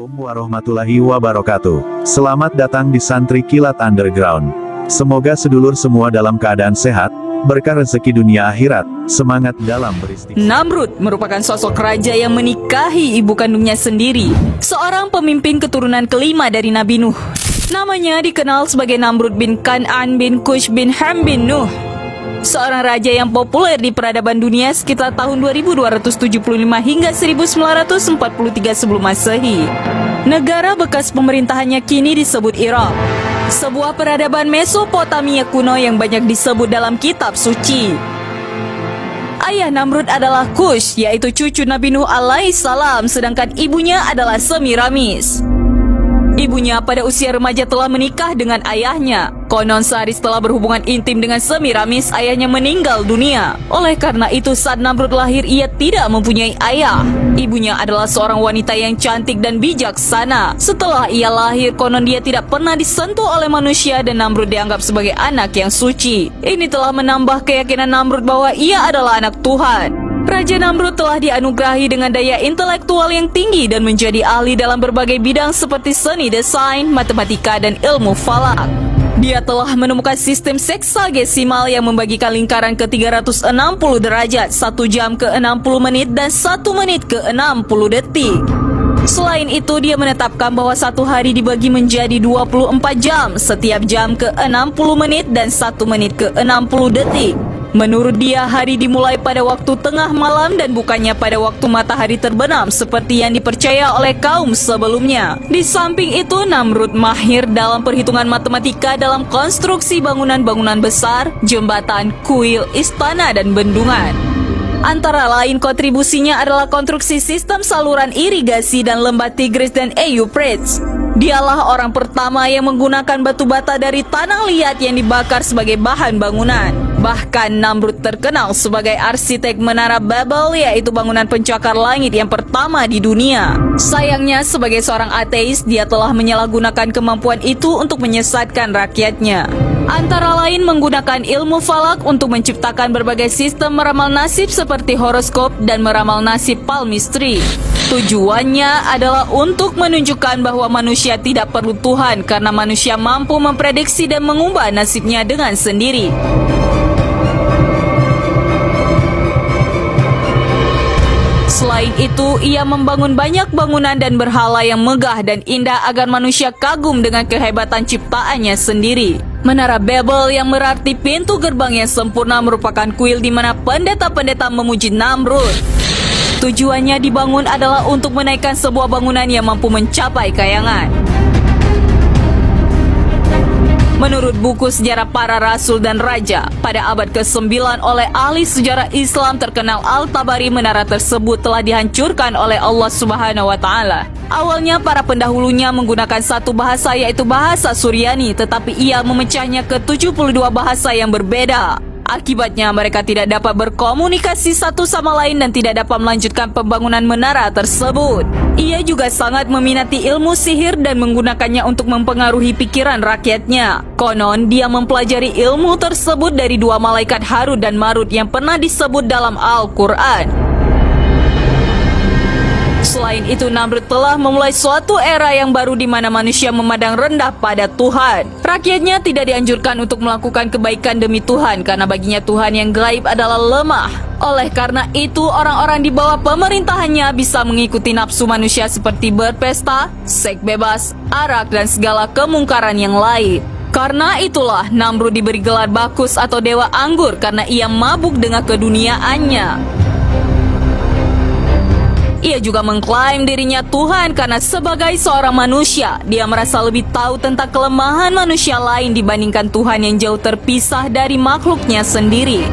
Assalamualaikum warahmatullahi wabarakatuh. Selamat datang di Santri Kilat Underground. Semoga sedulur semua dalam keadaan sehat, berkah rezeki dunia akhirat, semangat dalam beristighfar. Namrud merupakan sosok raja yang menikahi ibu kandungnya sendiri, seorang pemimpin keturunan kelima dari Nabi Nuh. Namanya dikenal sebagai Namrud bin Kan'an bin Kush bin Ham bin Nuh. Seorang raja yang populer di peradaban dunia sekitar tahun 2275 hingga 1943 sebelum Masehi. Negara bekas pemerintahannya kini disebut Irak, sebuah peradaban Mesopotamia kuno yang banyak disebut dalam kitab suci. Ayah Namrud adalah Kush, yaitu cucu Nabi Nuh alaihissalam, sedangkan ibunya adalah Semiramis. Ibunya pada usia remaja telah menikah dengan ayahnya. Konon sehari setelah berhubungan intim dengan Semiramis, ayahnya meninggal dunia. Oleh karena itu saat Namrud lahir, ia tidak mempunyai ayah. Ibunya adalah seorang wanita yang cantik dan bijaksana. Setelah ia lahir, konon dia tidak pernah disentuh oleh manusia dan Namrud dianggap sebagai anak yang suci. Ini telah menambah keyakinan Namrud bahwa ia adalah anak Tuhan. Raja Namrud telah dianugerahi dengan daya intelektual yang tinggi dan menjadi ahli dalam berbagai bidang seperti seni desain, matematika, dan ilmu falak. Dia telah menemukan sistem seksagesimal yang membagikan lingkaran ke 360 derajat, 1 jam ke 60 menit, dan 1 menit ke 60 detik. Selain itu, dia menetapkan bahwa satu hari dibagi menjadi 24 jam, setiap jam ke 60 menit, dan 1 menit ke 60 detik. Menurut dia, hari dimulai pada waktu tengah malam dan bukannya pada waktu matahari terbenam seperti yang dipercaya oleh kaum sebelumnya. Di samping itu, Namrud mahir dalam perhitungan matematika dalam konstruksi bangunan-bangunan besar, jembatan, kuil, istana, dan bendungan. Antara lain kontribusinya adalah konstruksi sistem saluran irigasi dan lembah Tigris dan Euphrates. Dialah orang pertama yang menggunakan batu bata dari tanah liat yang dibakar sebagai bahan bangunan. Bahkan Namrud terkenal sebagai arsitek Menara Babel, yaitu bangunan pencakar langit yang pertama di dunia. Sayangnya, sebagai seorang ateis, dia telah menyalahgunakan kemampuan itu untuk menyesatkan rakyatnya. Antara lain menggunakan ilmu falak untuk menciptakan berbagai sistem meramal nasib seperti horoskop dan meramal nasib palmistri. Tujuannya adalah untuk menunjukkan bahwa manusia tidak perlu Tuhan karena manusia mampu memprediksi dan mengubah nasibnya dengan sendiri. Selain itu, ia membangun banyak bangunan dan berhala yang megah dan indah agar manusia kagum dengan kehebatan ciptaannya sendiri. Menara Babel yang berarti pintu gerbang yang sempurna merupakan kuil di mana pendeta-pendeta memuji Namrud. Tujuannya dibangun adalah untuk menaikkan sebuah bangunan yang mampu mencapai kayangan. Menurut buku sejarah para rasul dan raja, pada abad ke-9 oleh ahli sejarah Islam terkenal Al-Tabari, menara tersebut telah dihancurkan oleh Allah Subhanahu wa Ta'ala. Awalnya para pendahulunya menggunakan satu bahasa, yaitu bahasa Suryani, tetapi ia memecahnya ke 72 bahasa yang berbeda. Akibatnya mereka tidak dapat berkomunikasi satu sama lain dan tidak dapat melanjutkan pembangunan menara tersebut. Ia juga sangat meminati ilmu sihir dan menggunakannya untuk mempengaruhi pikiran rakyatnya. Konon dia mempelajari ilmu tersebut dari 2 malaikat Harut dan Marut yang pernah disebut dalam Al-Quran. Selain itu, Namrud telah memulai suatu era yang baru di mana manusia memandang rendah pada Tuhan. Rakyatnya tidak dianjurkan untuk melakukan kebaikan demi Tuhan karena baginya Tuhan yang gaib adalah lemah. Oleh karena itu, orang-orang di bawah pemerintahannya bisa mengikuti nafsu manusia seperti berpesta, seks bebas, arak, dan segala kemungkaran yang lain. Karena itulah Namrud diberi gelar Bakus atau Dewa Anggur karena ia mabuk dengan keduniaannya. Ia juga mengklaim dirinya Tuhan karena sebagai seorang manusia, dia merasa lebih tahu tentang kelemahan manusia lain dibandingkan Tuhan yang jauh terpisah dari makhluknya sendiri.